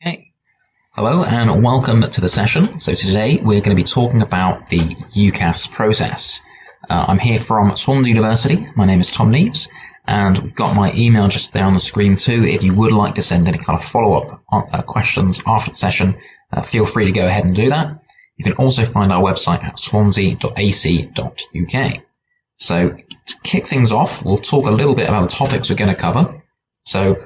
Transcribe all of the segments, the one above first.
Okay. Hello and welcome to the session. So today we're going to be talking about the UCAS process. I'm here from Swansea University. My name is Tom Neves, and we've got my email just there on the screen too. If you would like to send any kind of follow-up questions after the session, feel free to go ahead and do that. You can also find our website at swansea.ac.uk. So to kick things off, we'll talk a little bit about the topics we're going to cover. So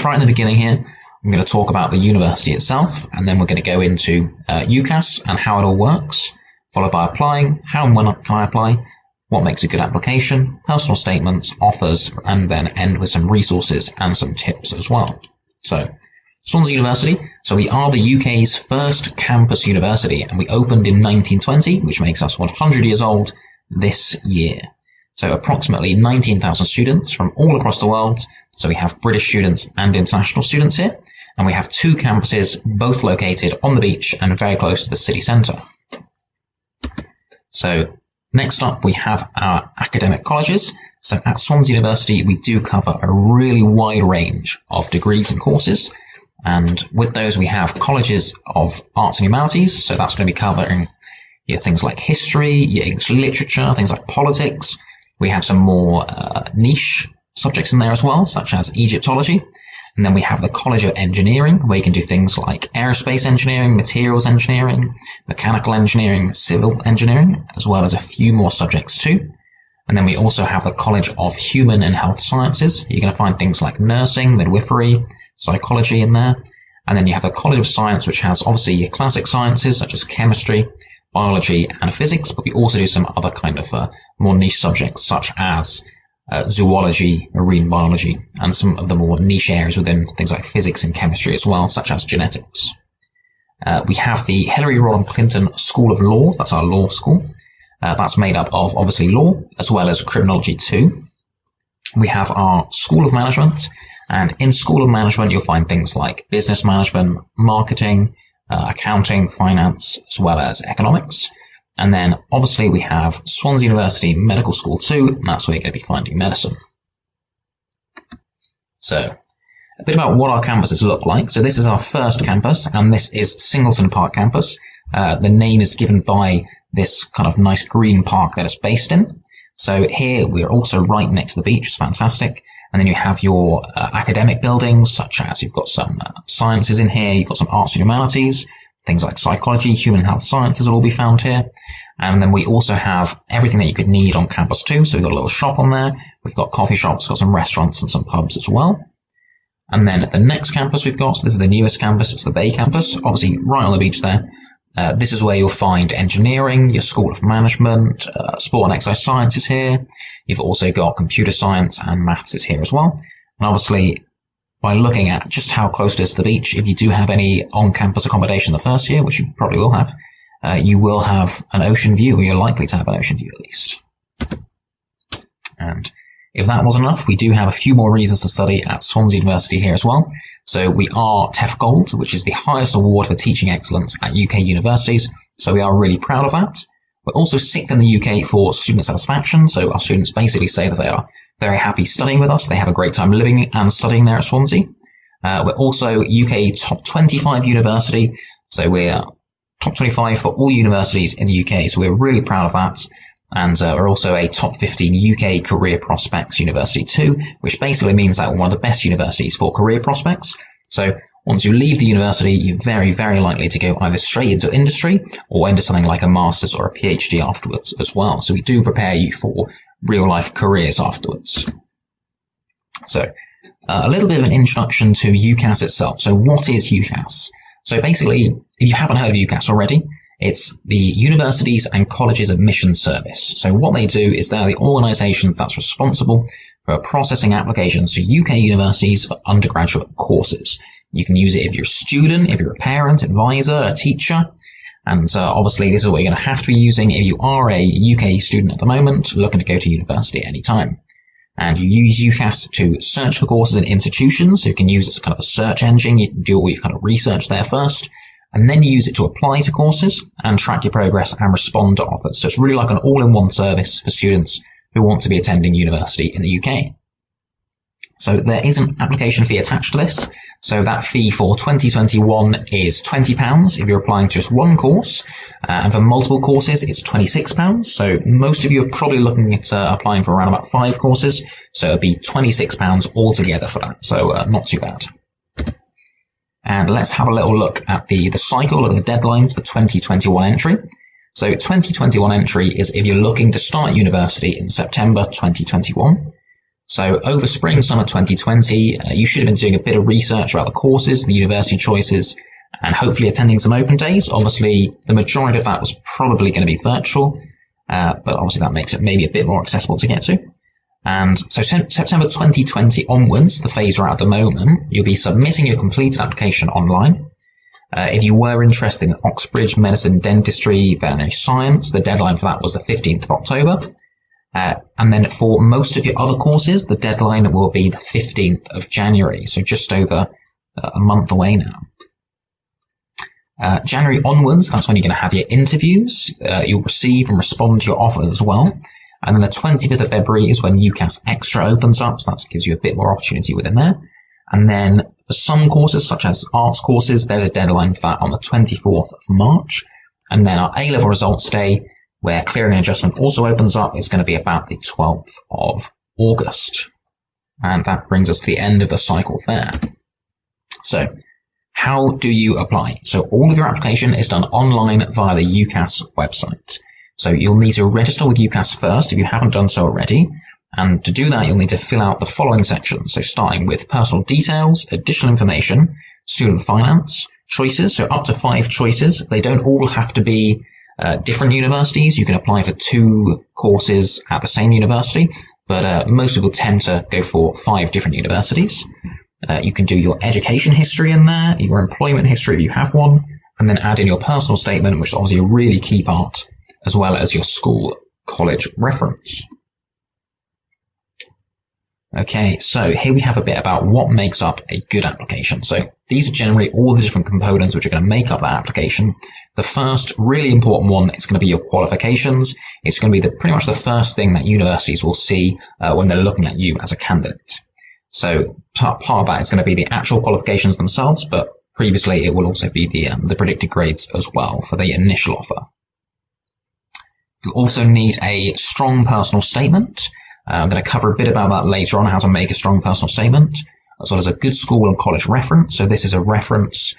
right in the beginning here, I'm going to talk about the university itself, and then we're going to go into UCAS and how it all works, followed by applying, how and when can I apply, what makes a good application, personal statements, offers, and then end with some resources and some tips as well. So, Swansea University. So we are the UK's first campus university, and we opened in 1920, which makes us 100 years old this year. So approximately 19,000 students from all across the world. So we have British students and international students here. And we have two campuses, both located on the beach and very close to the city centre. So next up, we have our academic colleges. So at Swansea University, we do cover a really wide range of degrees and courses. And with those, we have colleges of arts and humanities. So that's going to be covering things like history, English literature, things like politics. We have some more niche subjects in there as well, such as Egyptology. And then we have the College of Engineering, where you can do things like aerospace engineering, materials engineering, mechanical engineering, civil engineering, as well as a few more subjects too. And then we also have the College of Human and Health Sciences. You're going to find things like nursing, midwifery, psychology in there. And then you have the College of Science, which has obviously your classic sciences such as chemistry, biology, and physics, but we also do some other kind of more niche subjects such as zoology, marine biology, and some of the more niche areas within things like physics and chemistry as well, such as genetics. We have the Hillary Rodham Clinton School of Law. That's our law school. That's made up of obviously law as well as criminology too. We have our School of Management, and in School of Management you'll find things like business management, marketing, accounting, finance, as well as economics. And then obviously we have Swansea University Medical School too, and that's where you're going to be finding medicine. So a bit about what our campuses look like. So this is our first campus, and this is Singleton Park campus. The name is given by this kind of nice green park that it's based in. So here we're also right next to the beach, it's fantastic. And then you have your academic buildings, such as you've got some sciences in here, you've got some arts and humanities, things like psychology, human and health sciences will all be found here. And then we also have everything that you could need on campus too. So we've got a little shop on there. We've got coffee shops, got some restaurants and some pubs as well. And then at the next campus we've got, so this is the newest campus, it's the Bay campus, obviously right on the beach there. This is where you'll find engineering, your School of Management, sport and exercise sciences here. You've also got computer science and maths is here as well. And obviously, by looking at just how close it is to the beach, if you do have any on-campus accommodation the first year, which you probably will have, you will have an ocean view, or you're likely to have an ocean view at least. And if that wasn't enough, we do have a few more reasons to study at Swansea University here as well. So we are TEF Gold, which is the highest award for teaching excellence at UK universities. So we are really proud of that. We're also 6th in the UK for student satisfaction. So our students basically say that they are very happy studying with us. They have a great time living and studying there at Swansea. We're also UK top 25 university. So we're top 25 for all universities in the UK. So we're really proud of that. And we're also a top 15 UK career prospects university too, which basically means that we're one of the best universities for career prospects. So once you leave the university, you're very, very likely to go either straight into industry or into something like a master's or a PhD afterwards as well. So we do prepare you for real life careers afterwards. So a little bit of an introduction to UCAS itself. So what is UCAS? So basically, if you haven't heard of UCAS already, it's the Universities and Colleges Admission Service. So what they do is they're the organisations that's responsible for processing applications to UK universities for undergraduate courses. You can use it if you're a student, if you're a parent, advisor, a teacher. And obviously this is what you're going to have to be using if you are a UK student at the moment looking to go to university at any time. And you use UCAS to search for courses in institutions. So you can use it as kind of a search engine. You can do all your kind of research there first, and then you use it to apply to courses and track your progress and respond to offers. So it's really like an all-in-one service for students who want to be attending university in the UK. So there is an application fee attached to this. So that fee for 2021 is £20 if you're applying to just one course, and for multiple courses it's £26. So most of you are probably looking at applying for around about 5 courses, so it'll be £26 altogether for that. So not too bad. And let's have a little look at the cycle, look at the deadlines for 2021 entry. So 2021 entry is if you're looking to start university in September 2021. So over spring, summer 2020, you should have been doing a bit of research about the courses, the university choices, and hopefully attending some open days. Obviously, the majority of that was probably going to be virtual, but obviously that makes it maybe a bit more accessible to get to. And so September 2020 onwards, the phase we're at the moment, you'll be submitting your completed application online. If you were interested in Oxbridge, medicine, dentistry, veterinary science, the deadline for that was the 15th of October. And then for most of your other courses, the deadline will be the 15th of January, so just over a month away now. January onwards, that's when you're going to have your interviews. You'll receive and respond to your offer as well. And then the 25th of February is when UCAS Extra opens up, so that gives you a bit more opportunity within there. And then for some courses, such as arts courses, there's a deadline for that on the 24th of March. And then our A-level results day, where clearing and adjustment also opens up, is going to be about the 12th of August. And that brings us to the end of the cycle there. So how do you apply? So all of your application is done online via the UCAS website. So you'll need to register with UCAS first if you haven't done so already. And to do that, you'll need to fill out the following sections. So starting with personal details, additional information, student finance, choices. So up to 5 choices. They don't all have to be different universities. You can apply for 2 courses at the same university, but most people tend to go for 5 different universities. You can do your education history in there, your employment history if you have one, and then add in your personal statement, which is obviously a really key part, as well as your school college reference. Okay, so here we have a bit about what makes up a good application. So these are generally all the different components which are going to make up that application. The first really important one is going to be your qualifications. It's going to be pretty much the first thing that universities will see when they're looking at you as a candidate. So part of that is going to be the actual qualifications themselves, but previously it will also be the predicted grades as well for the initial offer. You'll also need a strong personal statement. I'm going to cover a bit about that later on, how to make a strong personal statement, as well as a good school and college reference. So this is a reference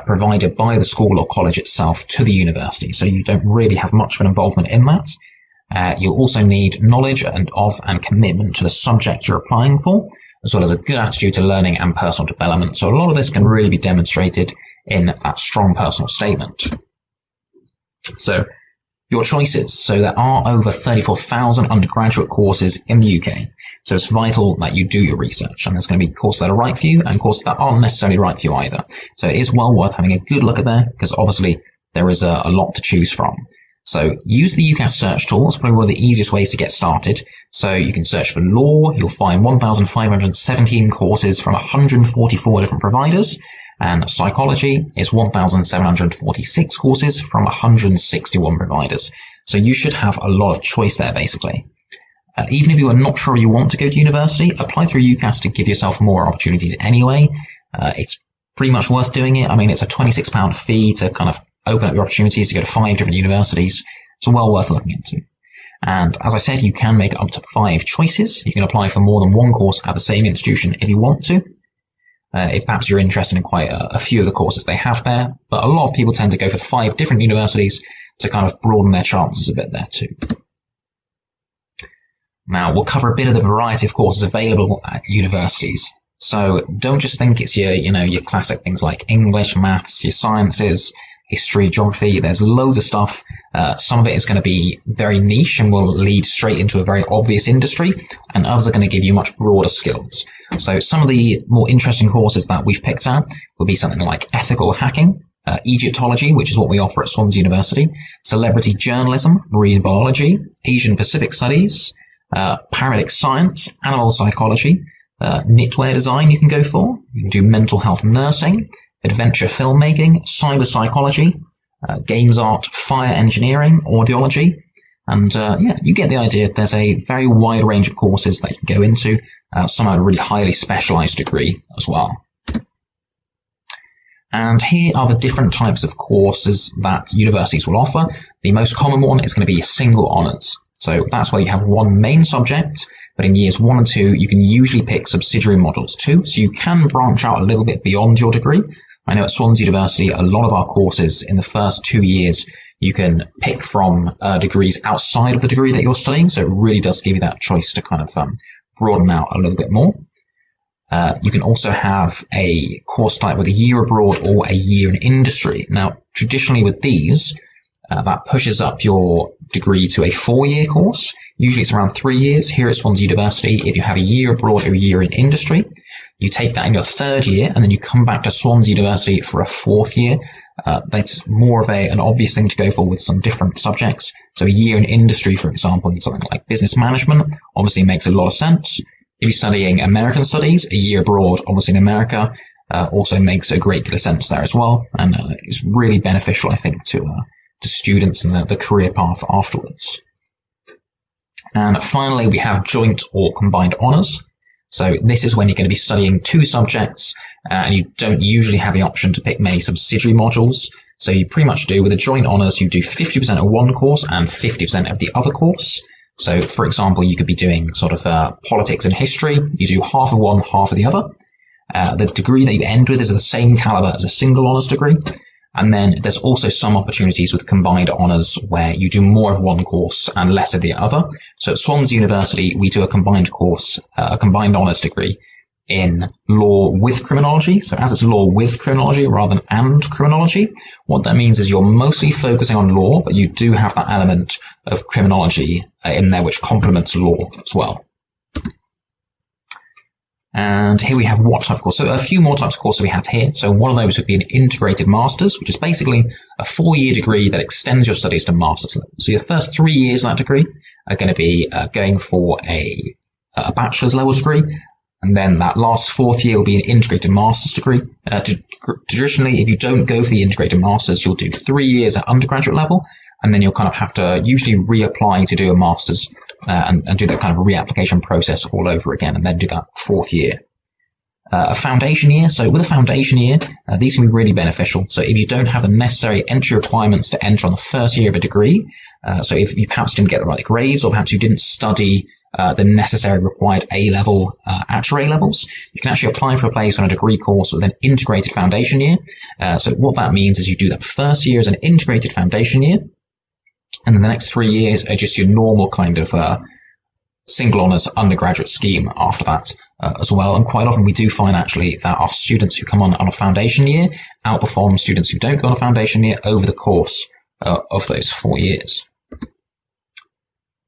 provided by the school or college itself to the university. So you don't really have much of an involvement in that. You'll also need knowledge and commitment to the subject you're applying for, as well as a good attitude to learning and personal development. So a lot of this can really be demonstrated in that strong personal statement. So your choices. So there are over 34,000 undergraduate courses in the UK. So it's vital that you do your research, and there's going to be courses that are right for you and courses that aren't necessarily right for you either. So it is well worth having a good look at there, because obviously there is a lot to choose from. So use the UCAS search tool. It's probably one of the easiest ways to get started. So you can search for law. You'll find 1,517 courses from 144 different providers. And psychology is 1,746 courses from 161 providers. So you should have a lot of choice there, basically. Even if you are not sure you want to go to university, apply through UCAS to give yourself more opportunities anyway. It's pretty much worth doing it. I mean, it's a £26 fee to kind of open up your opportunities to go to 5 different universities. It's well worth looking into. And as I said, you can make up to 5 choices. You can apply for more than one course at the same institution if you want to. If perhaps you're interested in quite a few of the courses they have there, but a lot of people tend to go for 5 different universities to kind of broaden their chances a bit there too. Now, we'll cover a bit of the variety of courses available at universities. So don't just think it's your classic things like English, maths, your sciences, history, geography. There's loads of stuff. Some of it is going to be very niche and will lead straight into a very obvious industry, and others are going to give you much broader skills. So some of the more interesting courses that we've picked out will be something like ethical hacking, Egyptology, which is what we offer at Swansea University, celebrity journalism, marine biology, Asian Pacific studies, paramedic science, animal psychology, knitwear design you can go for. You can do mental health nursing, adventure filmmaking, cyber psychology, games art, fire engineering, audiology, And yeah, you get the idea. There's a very wide range of courses that you can go into, some at a really highly specialized degree as well. And here are the different types of courses that universities will offer. The most common one is going to be single honours. So that's where you have one main subject, but in years 1 and 2, you can usually pick subsidiary modules too. So you can branch out a little bit beyond your degree. I know at Swansea University, a lot of our courses in the first 2 years, you can pick from degrees outside of the degree that you're studying. So it really does give you that choice to kind of broaden out a little bit more. You can also have a course type with a year abroad or a year in industry. Now, traditionally with these, that pushes up your degree to a 4-year course. Usually it's around 3 years. Here at Swansea University, if you have a year abroad or a year in industry, you take that in your 3rd year and then you come back to Swansea University for a 4th year. That's more of an obvious thing to go for with some different subjects. So a year in industry, for example, in something like business management, obviously makes a lot of sense. If you're studying American studies, a year abroad, obviously in America, also makes a great deal of sense there as well. And it's really beneficial, I think, to students and the career path afterwards. And finally, we have joint or combined honours. So this is when you're going to be studying 2 subjects and you don't usually have the option to pick many subsidiary modules. So you pretty much do with a joint honours, you do 50% of one course and 50% of the other course. So for example, you could be doing sort of politics and history. You do half of one, half of the other. The degree that you end with is of the same caliber as a single honours degree. And then there's also some opportunities with combined honours where you do more of one course and less of the other. So at Swansea University, we do a combined course, a combined honours degree in law with criminology. So as it's law with criminology rather than and criminology, what that means is you're mostly focusing on law, but you do have that element of criminology in there which complements law as well. And here we have what type of course. So a few more types of courses we have here. So one of those would be an integrated master's, which is basically a 4-year degree that extends your studies to master's level. So your first 3 years of that degree are going to be going for a bachelor's level degree. And then that last 4th year will be an integrated master's degree. Traditionally, if you don't go for the integrated master's, you'll do 3 years at undergraduate level. And then you'll kind of have to usually reapply to do a master's and do that kind of reapplication process all over again and then do that 4th year. A foundation year. So with a foundation year, these can be really beneficial. So if you don't have the necessary entry requirements to enter on the first year of a degree, so if you perhaps didn't get the right grades or perhaps you didn't study the necessary required A-level actual A-levels, you can actually apply for a place on a degree course with an integrated foundation year. So what that means is you do that first year as an integrated foundation year. And then the next 3 years are just your normal kind of single honours undergraduate scheme after that as well. And quite often we do find actually that our students who come on a foundation year outperform students who don't go on a foundation year over the course of those 4 years.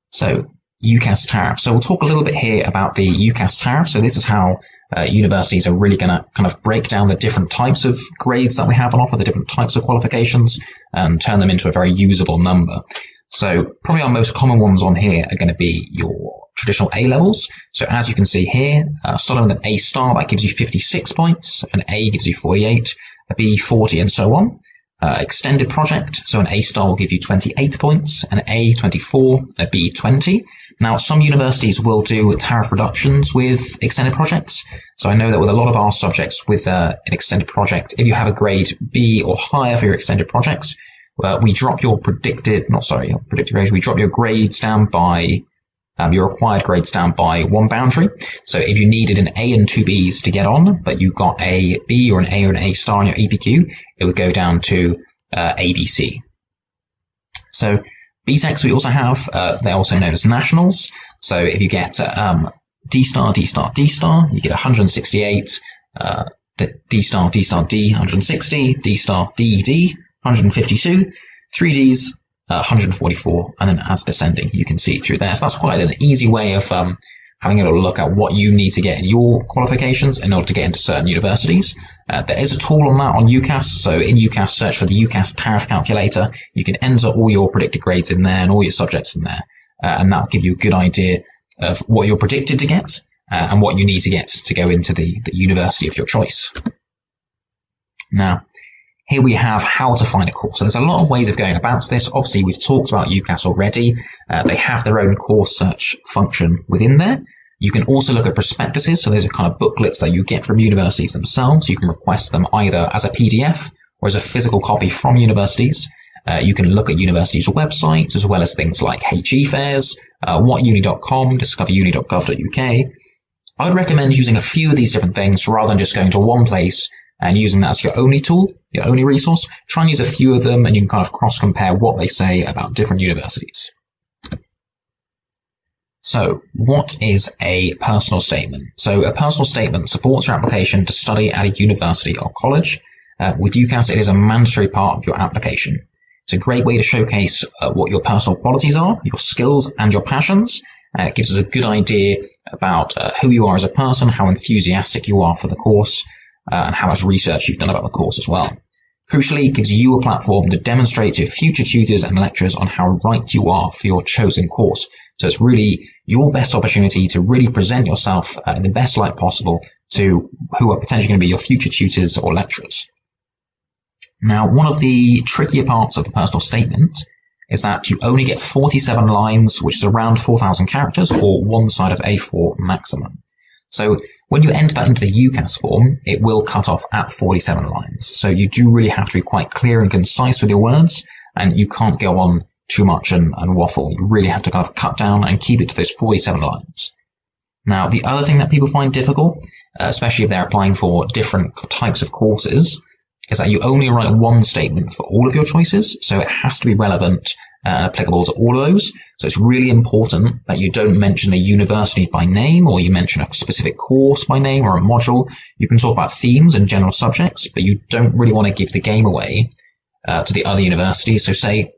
So UCAS tariff. So we'll talk a little bit here about the UCAS tariff. So this is how universities are really going to kind of break down the different types of grades that we have on offer, the different types of qualifications, and turn them into a very usable number. So probably our most common ones on here are going to be your traditional A-levels. So as you can see here, starting with an A star, that gives you 56 points, an A gives you 48, a B 40, and so on. Extended project, so an A star will give you 28 points, an A 24, and a B 20. Now, some universities will do tariff reductions with extended projects. So I know that with a lot of our subjects with an extended project, if you have a grade B or higher for your extended projects, we drop your predicted grades, we drop your grades down by, your required grades down by 1 boundary. So if you needed an A and 2 Bs to get on, but you got a B or an A or an A star on your APQ, it would go down to ABC. So BTECs we also have, they're also known as nationals. So if you get D star, D star, D star, you get 168, D star, D star, D, 160, D star, D, D, 152, 3Ds, 144, and then as descending, you can see through there. So that's quite an easy way of having a little look at what you need to get in your qualifications in order to get into certain universities. There is a tool on that on UCAS. So in UCAS, search for the UCAS tariff calculator. You can enter all your predicted grades in there and all your subjects in there. And that'll give you a good idea of what you're predicted to get and what you need to get to go into the university of your choice. Now, Here we have how to find a course. So there's a lot of ways of going about this. Obviously, we've talked about UCAS already. They have their own course search function within there. You can also look at prospectuses. So those are kind of booklets that you get from universities themselves. You can request them either as a PDF or as a physical copy from universities. You can look at universities' websites as well as things like HE fairs, whatuni.com, discoveruni.gov.uk. I would recommend using a few of these different things rather than just going to one place and using that as your only tool, your only resource. Try and use a few of them and you can kind of cross-compare what they say about different universities. So what is a personal statement? So a personal statement supports your application to study at a university or college. With UCAS, it is a mandatory part of your application. It's a great way to showcase what your personal qualities are, your skills and your passions. It gives us a good idea about who you are as a person, how enthusiastic you are for the course, and how much research you've done about the course as well. Crucially, it gives you a platform to demonstrate to future tutors and lecturers on how right you are for your chosen course. So it's really your best opportunity to really present yourself in the best light possible to who are potentially going to be your future tutors or lecturers. Now, one of the trickier parts of the personal statement is that you only get 47 lines, which is around 4,000 characters, or one side of A4 maximum. So when you enter that into the UCAS form, it will cut off at 47 lines. So you do really have to be quite clear and concise with your words, and you can't go on too much and waffle. You really have to kind of cut down and keep it to those 47 lines. Now, the other thing that people find difficult, especially if they're applying for different types of courses, is that you only write one statement for all of your choices, so it has to be relevant and applicable to all of those. So it's really important that you don't mention a university by name, or you mention a specific course by name or a module. You can talk about themes and general subjects, but you don't really want to give the game away to the other universities. So say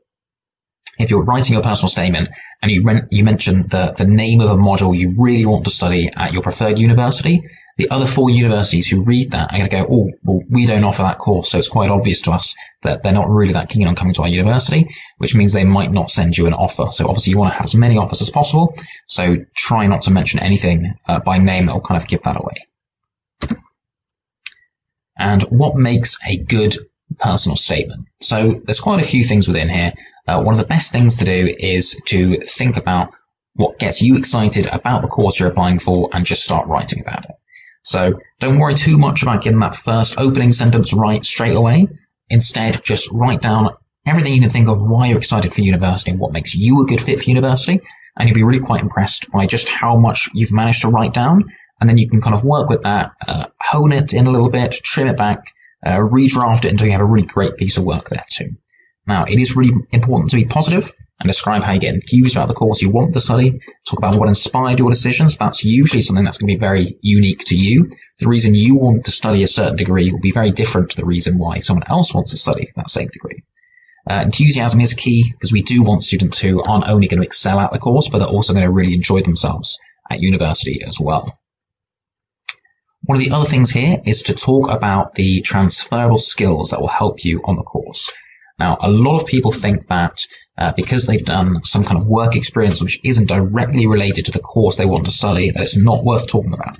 if you're writing your personal statement and you mention the name of a module you really want to study at your preferred university, the other 4 universities who read that are going to go, oh, well, we don't offer that course, so it's quite obvious to us that they're not really that keen on coming to our university, which means they might not send you an offer. So obviously you want to have as many offers as possible, so try not to mention anything by name that will kind of give that away. And what makes a good personal statement? So there's quite a few things within here. One of the best things to do is to think about what gets you excited about the course you're applying for and just start writing about it. So don't worry too much about getting that first opening sentence right straight away. Instead, just write down everything you can think of why you're excited for university and what makes you a good fit for university. And you'll be really quite impressed by just how much you've managed to write down. And then you can kind of work with that, hone it in a little bit, trim it back, redraft it until you have a really great piece of work there too. Now, it is really important to be positive and describe how you get enthused about the course you want to study. Talk about what inspired your decisions. That's usually something that's going to be very unique to you. The reason you want to study a certain degree will be very different to the reason why someone else wants to study that same degree. Enthusiasm is key because we do want students who aren't only going to excel at the course, but they're also going to really enjoy themselves at university as well. One of the other things here is to talk about the transferable skills that will help you on the course. Now, a lot of people think that because they've done some kind of work experience which isn't directly related to the course they want to study, that it's not worth talking about.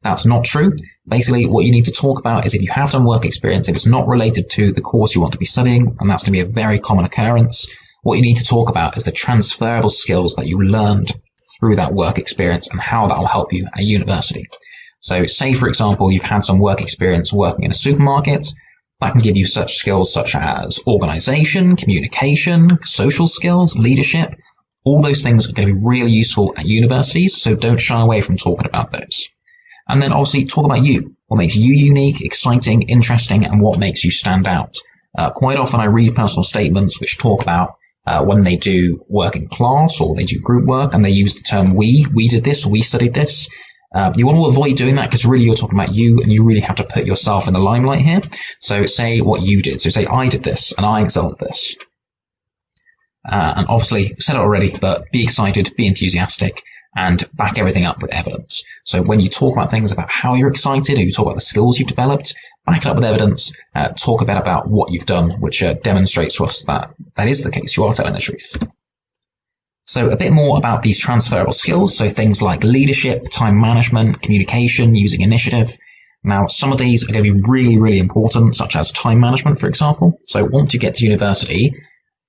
That's not true. Basically, what you need to talk about is if you have done work experience, if it's not related to the course you want to be studying, and that's going to be a very common occurrence, what you need to talk about is the transferable skills that you learned through that work experience and how that will help you at university. So say, for example, you've had some work experience working in a supermarket. That can give you such skills such as organization, communication, social skills, leadership. All those things are going to be really useful at universities, so don't shy away from talking about those. And then obviously talk about you. What makes you unique, exciting, interesting, and what makes you stand out. Quite often I read personal statements which talk about when they do work in class or they do group work and they use the term we did this, we studied this. You want to avoid doing that because really you're talking about you and you really have to put yourself in the limelight here. So say what you did. So say I did this and I excelled at this. And obviously said it already, but be excited, be enthusiastic and back everything up with evidence. So when you talk about things about how you're excited or you talk about the skills you've developed, back it up with evidence, talk a bit about what you've done, which demonstrates to us that that is the case. You are telling the truth. So a bit more about these transferable skills. So things like leadership, time management, communication, using initiative. Now, some of these are going to be really, really important, such as time management, for example. So once you get to university,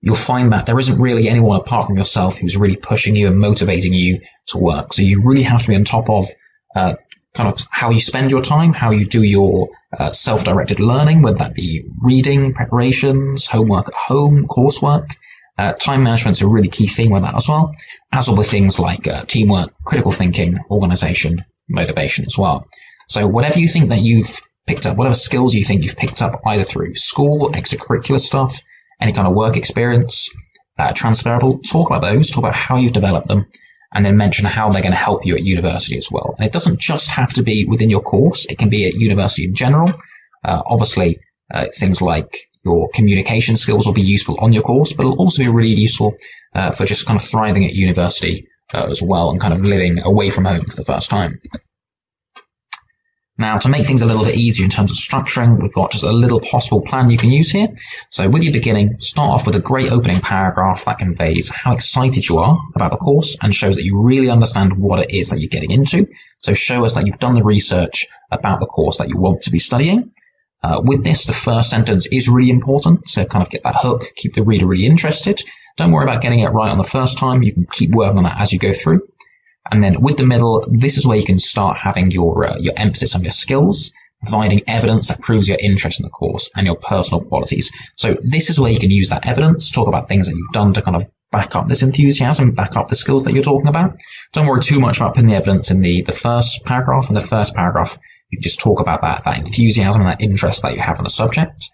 you'll find that there isn't really anyone apart from yourself who's really pushing you and motivating you to work. So you really have to be on top of kind of how you spend your time, how you do your self-directed learning, whether that be reading, preparations, homework at home, coursework. Time management's a really key thing with that as well, as well with things like teamwork, critical thinking, organization, motivation as well. So whatever you think that you've picked up, whatever skills you think you've picked up either through school, extracurricular stuff, any kind of work experience, transferable, talk about those, talk about how you've developed them, and then mention how they're going to help you at university as well. And it doesn't just have to be within your course, it can be at university in general. Obviously, things like your communication skills will be useful on your course, but it'll also be really useful for just kind of thriving at university as well and kind of living away from home for the first time. Now, to make things a little bit easier in terms of structuring, we've got just a little possible plan you can use here. So with your beginning, start off with a great opening paragraph that conveys how excited you are about the course and shows that you really understand what it is that you're getting into. So show us that you've done the research about the course that you want to be studying. With this, the first sentence is really important to kind of get that hook, keep the reader really interested. Don't worry about getting it right on the first time. You can keep working on that as you go through. And then with the middle, this is where you can start having your emphasis on your skills, providing evidence that proves your interest in the course and your personal qualities. So this is where you can use that evidence, talk about things that you've done to kind of back up this enthusiasm, back up the skills that you're talking about. Don't worry too much about putting the evidence in the first paragraph. In the first paragraph, you can just talk about that enthusiasm and that interest that you have in the subject.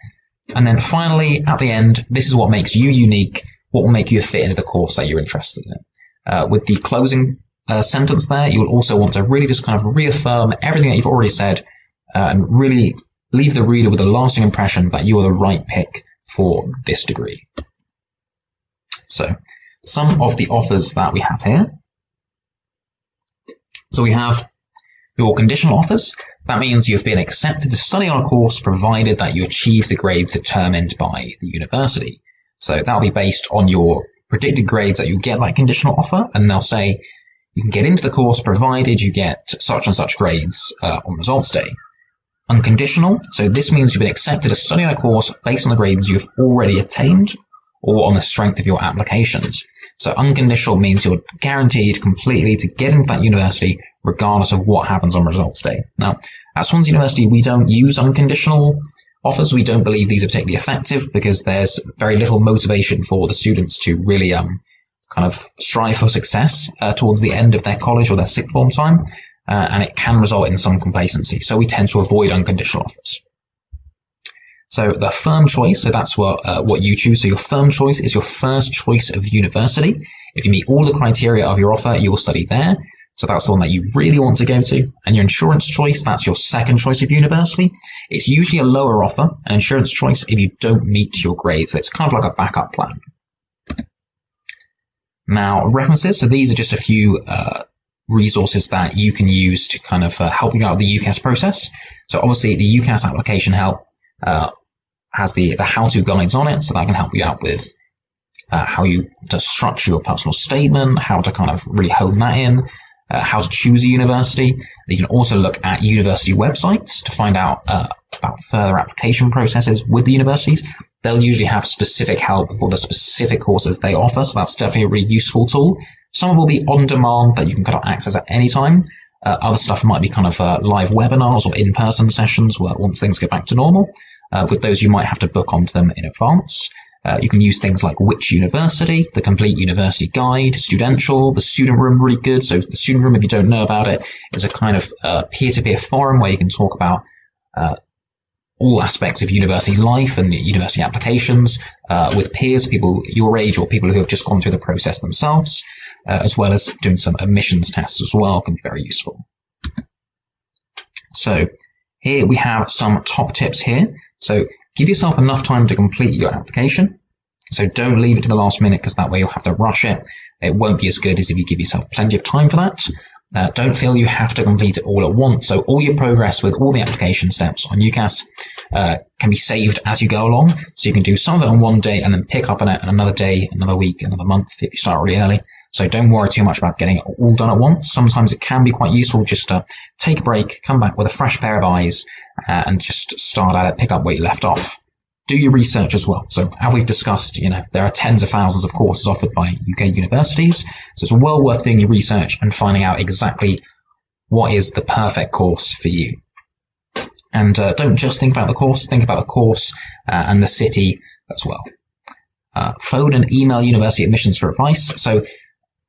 And then finally, at the end, this is what makes you unique, what will make you fit into the course that you're interested in. With the closing sentence there, you will also want to really just kind of reaffirm everything that you've already said and really leave the reader with a lasting impression that you are the right pick for this degree. So some of the offers that we have here. So we have your conditional offers. That means you've been accepted to study on a course provided that you achieve the grades determined by the university. So that'll be based on your predicted grades that you get that conditional offer, and they'll say you can get into the course provided you get such and such grades on results day. Unconditional, so this means you've been accepted to study on a course based on the grades you've already attained or on the strength of your applications. So unconditional means you're guaranteed completely to get into that university regardless of what happens on results day. Now, at Swansea University, we don't use unconditional offers. We don't believe these are particularly effective because there's very little motivation for the students to really kind of strive for success towards the end of their college or their sixth form time, and it can result in some complacency. So we tend to avoid unconditional offers. So the firm choice, so that's what you choose. So your firm choice is your first choice of university. If you meet all the criteria of your offer, you will study there. So that's the one that you really want to go to. And your insurance choice, that's your second choice of university. It's usually a lower offer, an insurance choice, if you don't meet your grades. So it's kind of like a backup plan. Now, references. So these are just a few resources that you can use to kind of help you out with the UCAS process. So obviously the UCAS application help has the how-to guides on it, so that can help you out with how to structure your personal statement, how to kind of really hone that in, how to choose a university. You can also look at university websites to find out about further application processes with the universities. They'll usually have specific help for the specific courses they offer, so that's definitely a really useful tool. Some will be on demand that you can kind of access at any time. Other stuff might be kind of live webinars or in-person sessions where once things get back to normal. With those, you might have to book onto them in advance. You can use things like Which University, the Complete University Guide, Studential, the Student Room, really good. So the Student Room, if you don't know about it, is a kind of peer-to-peer forum where you can talk about all aspects of university life and university applications with peers, people your age or people who have just gone through the process themselves, as well as doing some admissions tests as well, can be very useful. So here we have some top tips here. So give yourself enough time to complete your application. So don't leave it to the last minute because that way you'll have to rush it. It won't be as good as if you give yourself plenty of time for that. Don't feel you have to complete it all at once. So all your progress with all the application steps on UCAS can be saved as you go along. So you can do some of it on one day and then pick up on it on another day, another week, another month if you start really early. So don't worry too much about getting it all done at once. Sometimes it can be quite useful just to take a break, come back with a fresh pair of eyes, and just start at it, pick up where you left off. Do your research as well. So as we've discussed, there are tens of thousands of courses offered by UK universities. So it's well worth doing your research and finding out exactly what is the perfect course for you. And don't just think about the course, think about the course and the city as well. Phone and email university admissions for advice. So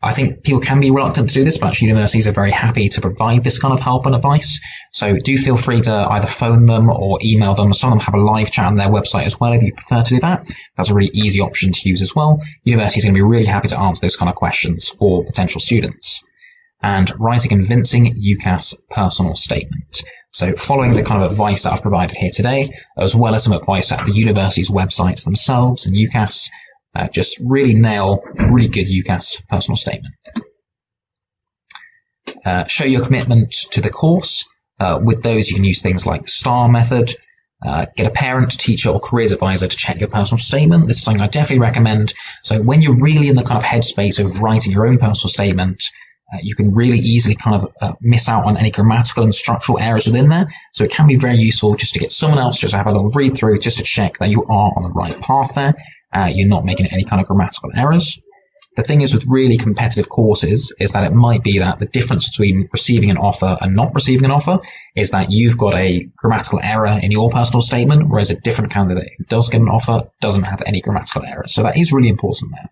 I think people can be reluctant to do this, but actually universities are very happy to provide this kind of help and advice. So do feel free to either phone them or email them. Some of them have a live chat on their website as well if you prefer to do that. That's a really easy option to use as well. Universities are going to be really happy to answer those kind of questions for potential students. And write a convincing UCAS personal statement. So following the kind of advice that I've provided here today, as well as some advice at the university's websites themselves and UCAS, just really nail a really good UCAS personal statement. Show your commitment to the course. With those, you can use things like STAR method. Get a parent, teacher, or careers advisor to check your personal statement. This is something I definitely recommend. So when you're really in the kind of headspace of writing your own personal statement, you can really easily kind of miss out on any grammatical and structural errors within there. So it can be very useful just to get someone else just to have a little read through just to check that you are on the right path there. You're not making any kind of grammatical errors. The thing is with really competitive courses is that it might be that the difference between receiving an offer and not receiving an offer is that you've got a grammatical error in your personal statement, whereas a different candidate who does get an offer doesn't have any grammatical errors. So that is really important there.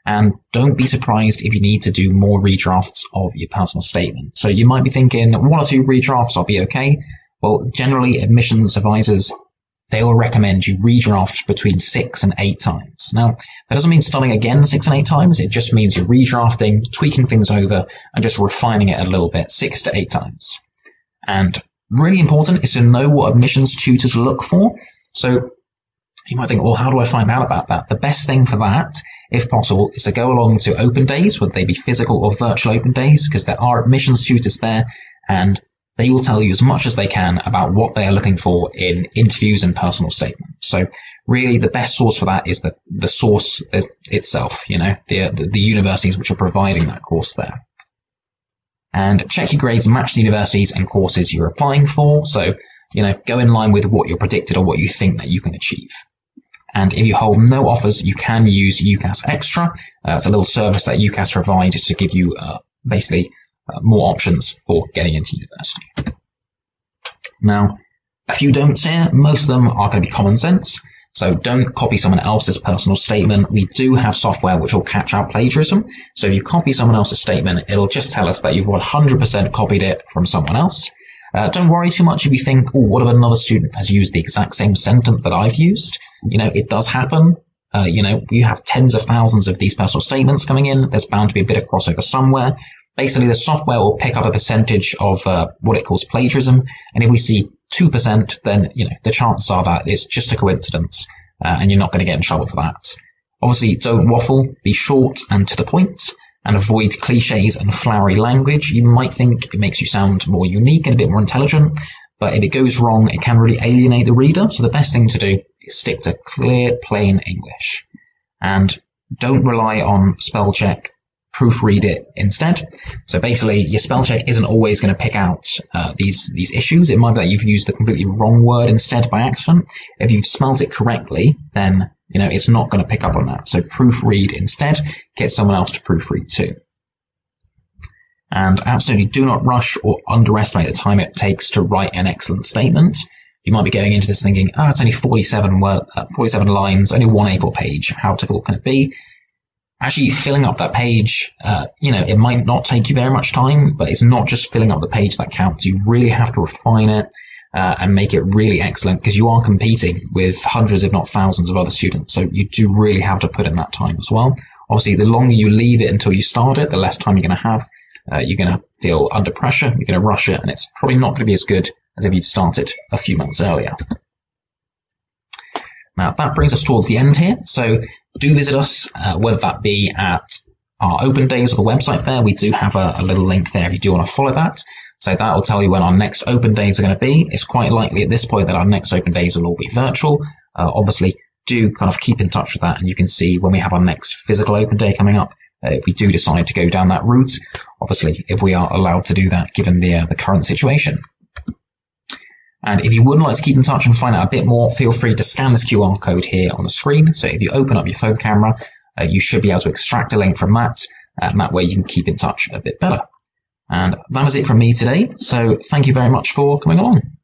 And don't be surprised if you need to do more redrafts of your personal statement. So you might be thinking 1 or 2 redrafts, I'll be okay. Well, generally admissions advisors, they will recommend you redraft between 6 and 8 times. Now, that doesn't mean starting again 6 and 8 times. It just means you're redrafting, tweaking things over, and just refining it a little bit, 6 to 8 times. And really important is to know what admissions tutors look for. So you might think, well, how do I find out about that? The best thing for that, if possible, is to go along to open days, whether they be physical or virtual open days, because there are admissions tutors there, and they will tell you as much as they can about what they are looking for in interviews and personal statements. So really the best source for that is the source itself, the universities which are providing that course there. And check your grades match the universities and courses you're applying for. So, go in line with what you're predicted or what you think that you can achieve. And if you hold no offers, you can use UCAS Extra. It's a little service that UCAS provides to give you basically more options for getting into university. Now, a few don'ts here. Most of them are going to be common sense. So don't copy someone else's personal statement. We do have software which will catch out plagiarism. So if you copy someone else's statement, it'll just tell us that you've 100% copied it from someone else. Don't worry too much if you think, oh, what if another student has used the exact same sentence that I've used? It does happen. You have tens of thousands of these personal statements coming in. There's bound to be a bit of crossover somewhere. Basically, the software will pick up a percentage of what it calls plagiarism. And if we see 2%, then, the chances are that it's just a coincidence and you're not going to get in trouble for that. Obviously, don't waffle, be short and to the point, and avoid cliches and flowery language. You might think it makes you sound more unique and a bit more intelligent, but if it goes wrong, it can really alienate the reader. So the best thing to do is stick to clear, plain English. And don't rely on spell check. Proofread it instead. So basically, your spell check isn't always going to pick out these issues. It might be that you've used the completely wrong word instead by accident. If you've spelled it correctly, then it's not going to pick up on that. So proofread instead. Get someone else to proofread too. And absolutely do not rush or underestimate the time it takes to write an excellent statement. You might be going into this thinking, it's only 47 lines, only 1 A4 page. How difficult can it be? Actually, filling up that page, it might not take you very much time, but it's not just filling up the page that counts. You really have to refine it and make it really excellent, because you are competing with hundreds, if not thousands, of other students. So you do really have to put in that time as well. Obviously, the longer you leave it until you start it, the less time you're going to have. You're going to feel under pressure, you're going to rush it, and it's probably not going to be as good as if you'd started a few months earlier. Now, that brings us towards the end here. So do visit us, whether that be at our open days or the website there. We do have a little link there if you do want to follow that. So that will tell you when our next open days are going to be. It's quite likely at this point that our next open days will all be virtual. Obviously, do kind of keep in touch with that, and you can see when we have our next physical open day coming up. if we do decide to go down that route, obviously if we are allowed to do that given the current situation. And if you would like to keep in touch and find out a bit more, feel free to scan this QR code here on the screen. So if you open up your phone camera, you should be able to extract a link from that, and that way you can keep in touch a bit better. And that is it from me today. So thank you very much for coming along.